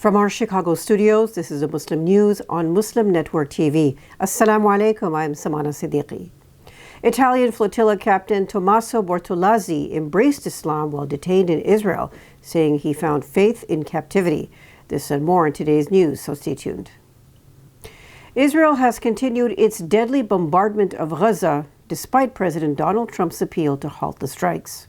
From our Chicago studios, this is a Muslim News on Muslim Network TV. Assalamu alaikum, I'm Samana Siddiqui. Italian Flotilla Captain Tommaso Bortolazzi embraced Islam while detained in Israel, saying he found faith in captivity. This and more in today's news, so stay tuned. Israel has continued its deadly bombardment of Gaza despite President Donald Trump's appeal to halt the strikes.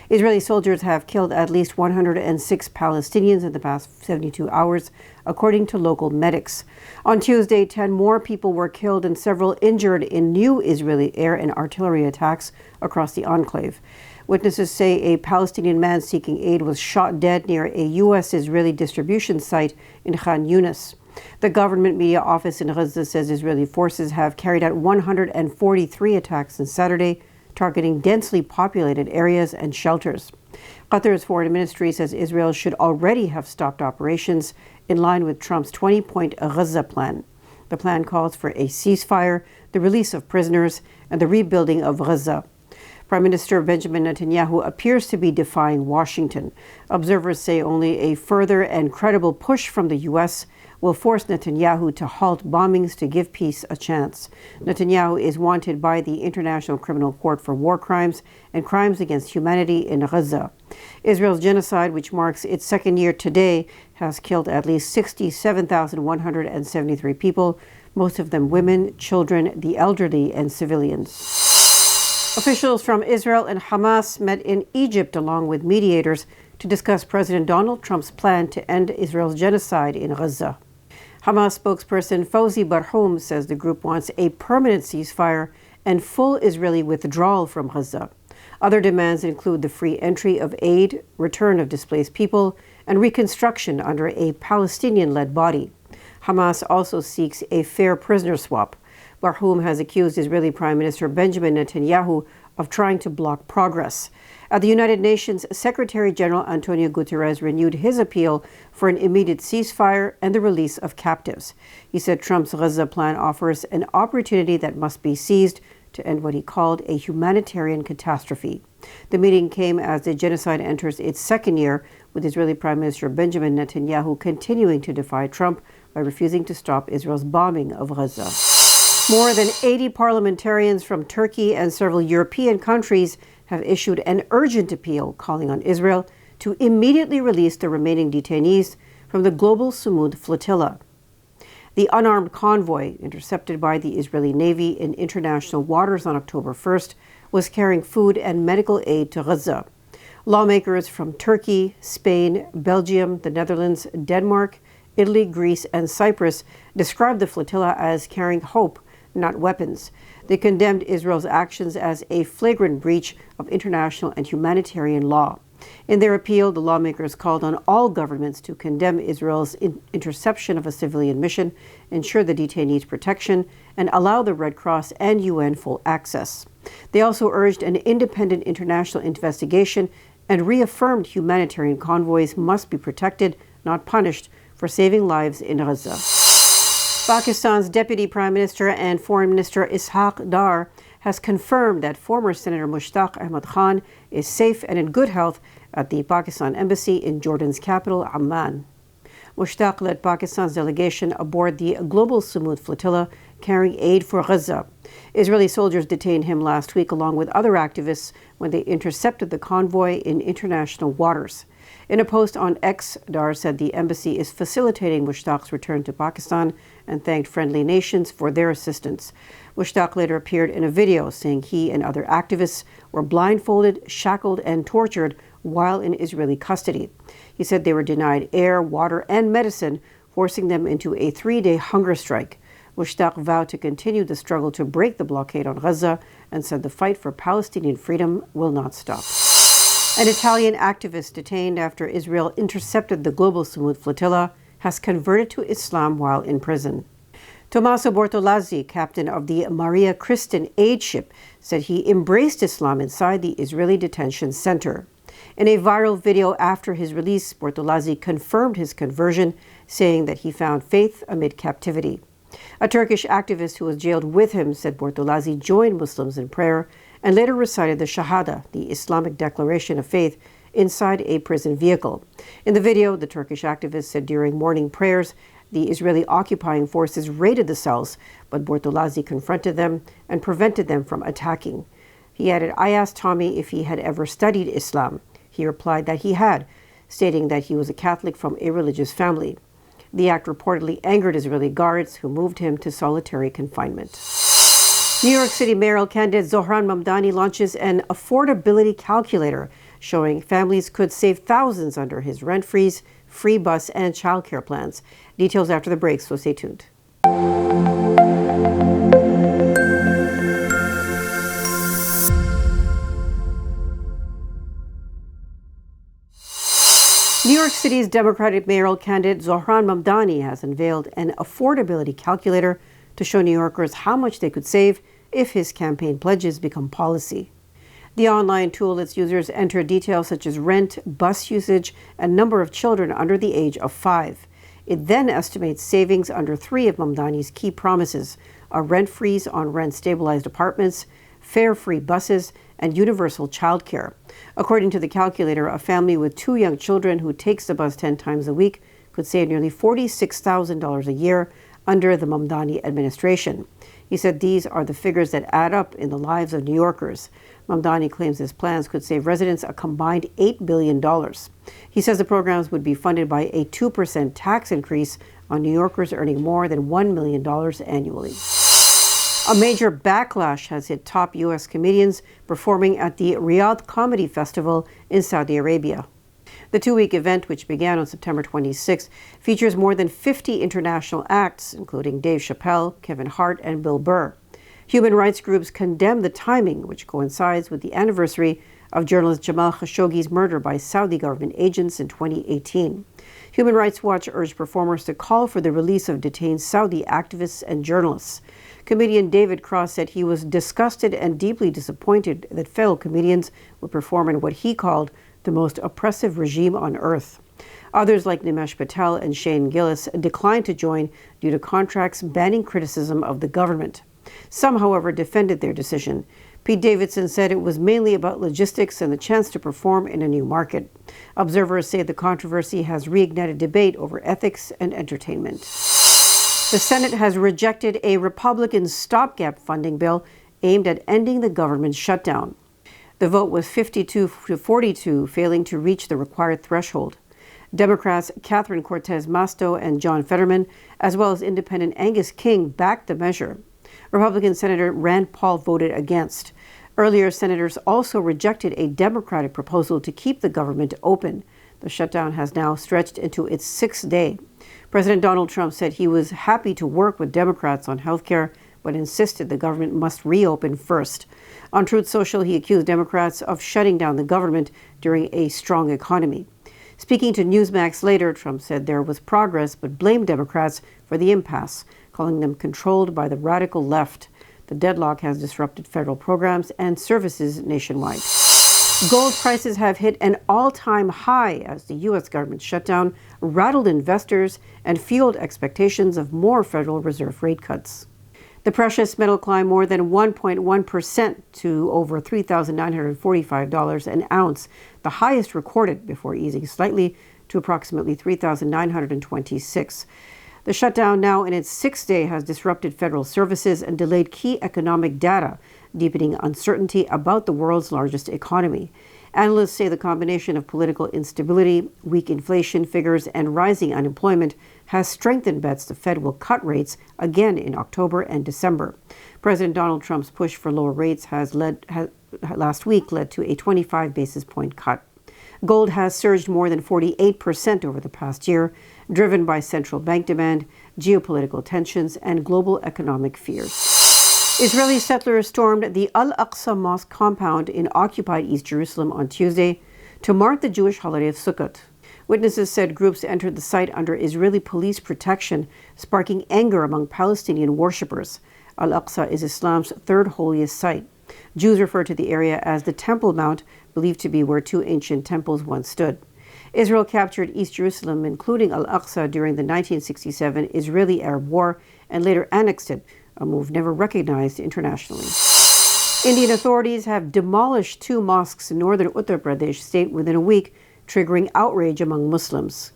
Israeli soldiers have killed at least 106 Palestinians in the past 72 hours, according to local medics. On Tuesday, 10 more people were killed and several injured in new Israeli air and artillery attacks across the enclave. Witnesses say a Palestinian man seeking aid was shot dead near a U.S.-Israeli distribution site in Khan Yunis. The government media office in Gaza says Israeli forces have carried out 143 attacks since Saturday, targeting densely populated areas and shelters. Qatar's foreign ministry says Israel should already have stopped operations in line with Trump's 20-point Gaza plan. The plan calls for a ceasefire, the release of prisoners, and the rebuilding of Gaza. Prime Minister Benjamin Netanyahu appears to be defying Washington. Observers say only a further and credible push from the U.S. will force Netanyahu to halt bombings to give peace a chance. Netanyahu is wanted by the International Criminal Court for war crimes and crimes against humanity in Gaza. Israel's genocide, which marks its second year today, has killed at least 67,173 people, most of them women, children, the elderly, and civilians. Officials from Israel and Hamas met in Egypt along with mediators to discuss President Donald Trump's plan to end Israel's genocide in Gaza. Hamas spokesperson Fawzi Barhoum says the group wants a permanent ceasefire and full Israeli withdrawal from Gaza. Other demands include the free entry of aid, return of displaced people, and reconstruction under a Palestinian-led body. Hamas also seeks a fair prisoner swap. Barhoum has accused Israeli Prime Minister Benjamin Netanyahu of trying to block progress. At the United Nations, Secretary General Antonio Guterres renewed his appeal for an immediate ceasefire and the release of captives. He said Trump's Gaza plan offers an opportunity that must be seized to end what he called a humanitarian catastrophe. The meeting came as the genocide enters its second year, with Israeli Prime Minister Benjamin Netanyahu continuing to defy Trump by refusing to stop Israel's bombing of Gaza. More than 80 parliamentarians from Turkey and several European countries have issued an urgent appeal calling on Israel to immediately release the remaining detainees from the global Sumud Flotilla. The unarmed convoy, intercepted by the Israeli Navy in international waters on October 1st, was carrying food and medical aid to Gaza. Lawmakers from Turkey, Spain, Belgium, the Netherlands, Denmark, Italy, Greece, and Cyprus described the flotilla as carrying hope, not weapons. They condemned Israel's actions as a flagrant breach of international and humanitarian law. In their appeal, the lawmakers called on all governments to condemn Israel's interception of a civilian mission, ensure the detainees' protection, and allow the Red Cross and UN full access. They also urged an independent international investigation and reaffirmed humanitarian convoys must be protected, not punished, for saving lives in Gaza. Pakistan's Deputy Prime Minister and Foreign Minister Ishaq Dar has confirmed that former Senator Mushtaq Ahmad Khan is safe and in good health at the Pakistan Embassy in Jordan's capital, Amman. Mushtaq led Pakistan's delegation aboard the global Sumud Flotilla carrying aid for Gaza. Israeli soldiers detained him last week along with other activists when they intercepted the convoy in international waters. In a post on X, Dar said the embassy is facilitating Mushtaq's return to Pakistan and thanked friendly nations for their assistance. Mushtaq later appeared in a video saying he and other activists were blindfolded, shackled, and tortured while in Israeli custody. He said they were denied air, water, and medicine, forcing them into a 3-day hunger strike. Mushtaq vowed to continue the struggle to break the blockade on Gaza and said the fight for Palestinian freedom will not stop. An Italian activist detained after Israel intercepted the global Sumud Flotilla has converted to Islam while in prison. Tommaso Bortolazzi, captain of the Maria Kristin aid ship, said he embraced Islam inside the Israeli detention center. In a viral video after his release, Bortolazzi confirmed his conversion, saying that he found faith amid captivity. A Turkish activist who was jailed with him said Bortolazzi joined Muslims in prayer and later recited the Shahada, the Islamic declaration of faith, inside a prison vehicle. In the video, the Turkish activist said during morning prayers, the Israeli occupying forces raided the cells, but Bortolazi confronted them and prevented them from attacking. He added, "I asked Tommy if he had ever studied Islam. He replied that he had, stating that he was a Catholic from a religious family." The act reportedly angered Israeli guards, who moved him to solitary confinement. New York City mayoral candidate Zohran Mamdani launches an affordability calculator showing families could save thousands under his rent freeze, free bus, and childcare plans. Details after the break, so stay tuned. New York City's Democratic mayoral candidate Zohran Mamdani has unveiled an affordability calculator to show New Yorkers how much they could save if his campaign pledges become policy. The online tool lets users enter details such as rent, bus usage, and number of children under the age of 5. It then estimates savings under 3 of Mamdani's key promises: a rent freeze on rent-stabilized apartments, fare-free buses, and universal childcare. According to the calculator, a family with 2 young children who takes the bus 10 times a week could save nearly $46,000 a year under the Mamdani administration. He said these are the figures that add up in the lives of New Yorkers. Mamdani claims his plans could save residents a combined $8 billion. He says the programs would be funded by a 2% tax increase on New Yorkers earning more than $1 million annually. A major backlash has hit top U.S. comedians performing at the Riyadh Comedy Festival in Saudi Arabia. The 2-week event, which began on September 26, features more than 50 international acts, including Dave Chappelle, Kevin Hart, and Bill Burr. Human rights groups condemn the timing, which coincides with the anniversary of journalist Jamal Khashoggi's murder by Saudi government agents in 2018. Human Rights Watch urged performers to call for the release of detained Saudi activists and journalists. Comedian David Cross said he was disgusted and deeply disappointed that fellow comedians would perform in what he called the most oppressive regime on earth. Others like Nimesh Patel and Shane Gillis declined to join due to contracts banning criticism of the government. Some, however, defended their decision. Pete Davidson said it was mainly about logistics and the chance to perform in a new market. Observers say the controversy has reignited debate over ethics and entertainment. The Senate has rejected a Republican stopgap funding bill aimed at ending the government shutdown. The vote was 52 to 42, failing to reach the required threshold. Democrats Catherine Cortez Masto and John Fetterman, as well as independent Angus King, backed the measure. Republican Senator Rand Paul voted against. Earlier, senators also rejected a Democratic proposal to keep the government open. The shutdown has now stretched into its 6th day. President Donald Trump said he was happy to work with Democrats on health care, but insisted the government must reopen first. On Truth Social, he accused Democrats of shutting down the government during a strong economy. Speaking to Newsmax later, Trump said there was progress, but blamed Democrats for the impasse, calling them controlled by the radical left. The deadlock has disrupted federal programs and services nationwide. Gold prices have hit an all-time high as the U.S. government shutdown rattled investors and fueled expectations of more Federal Reserve rate cuts. The precious metal climbed more than 1.1% to over $3,945 an ounce, the highest recorded, before easing slightly to approximately $3,926. The shutdown, now in its 6th day, has disrupted federal services and delayed key economic data, deepening uncertainty about the world's largest economy. Analysts say the combination of political instability, weak inflation figures, and rising unemployment has strengthened bets the Fed will cut rates again in October and December. President Donald Trump's push for lower rates last week led to a 25 basis point cut. Gold has surged more than 48% over the past year, driven by central bank demand, geopolitical tensions, and global economic fears. Israeli settlers stormed the Al-Aqsa Mosque compound in occupied East Jerusalem on Tuesday to mark the Jewish holiday of Sukkot. Witnesses said groups entered the site under Israeli police protection, sparking anger among Palestinian worshippers. Al-Aqsa is Islam's 3rd holiest site. Jews refer to the area as the Temple Mount, believed to be where 2 ancient temples once stood. Israel captured East Jerusalem, including Al-Aqsa, during the 1967 Israeli-Arab War and later annexed it, a move never recognized internationally. Indian authorities have demolished 2 mosques in northern Uttar Pradesh state within a week, triggering outrage among Muslims.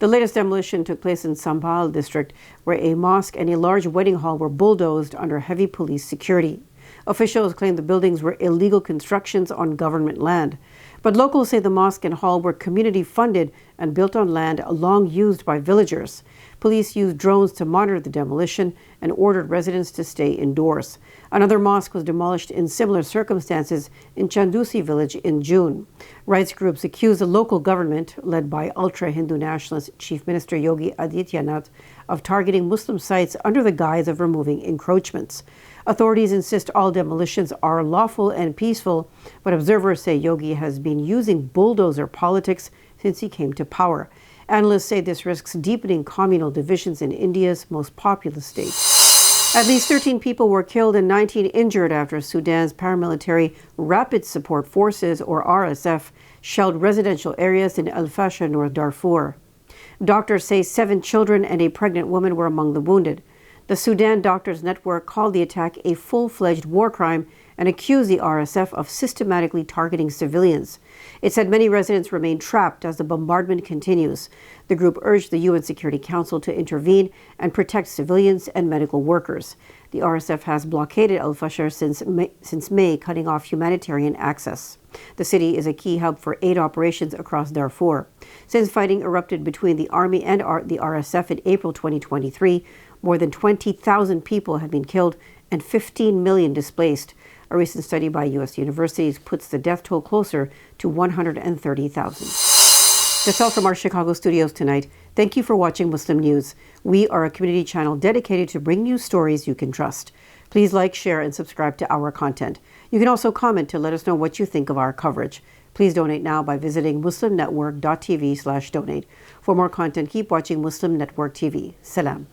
The latest demolition took place in Sambhal district, where a mosque and a large wedding hall were bulldozed under heavy police security. Officials claim the buildings were illegal constructions on government land. But locals say the mosque and hall were community funded and built on land long used by villagers. Police used drones to monitor the demolition and ordered residents to stay indoors. Another mosque was demolished in similar circumstances in Chandusi village in June. Rights groups accuse the local government, led by ultra-Hindu nationalist Chief Minister Yogi Adityanath, of targeting Muslim sites under the guise of removing encroachments. Authorities insist all demolitions are lawful and peaceful, but observers say Yogi has been using bulldozer politics since he came to power. Analysts say this risks deepening communal divisions in India's most populous state. At least 13 people were killed and 19 injured after Sudan's paramilitary Rapid Support Forces, or RSF, shelled residential areas in Al-Fasher, North Darfur. Doctors say 7 children and a pregnant woman were among the wounded. The Sudan Doctors Network called the attack a full-fledged war crime and accused the RSF of systematically targeting civilians. It said many residents remain trapped as the bombardment continues. The group urged the UN Security Council to intervene and protect civilians and medical workers. The RSF has blockaded Al-Fasher since May, cutting off humanitarian access. The city is a key hub for aid operations across Darfur. Since fighting erupted between the army and the RSF in April 2023, more than 20,000 people have been killed and 15 million displaced. A recent study by U.S. universities puts the death toll closer to 130,000. That's all from our Chicago studios tonight. Thank you for watching Muslim News. We are a community channel dedicated to bringing you stories you can trust. Please like, share, and subscribe to our content. You can also comment to let us know what you think of our coverage. Please donate now by visiting muslimnetwork.tv/donate. For more content, keep watching Muslim Network TV. Salam.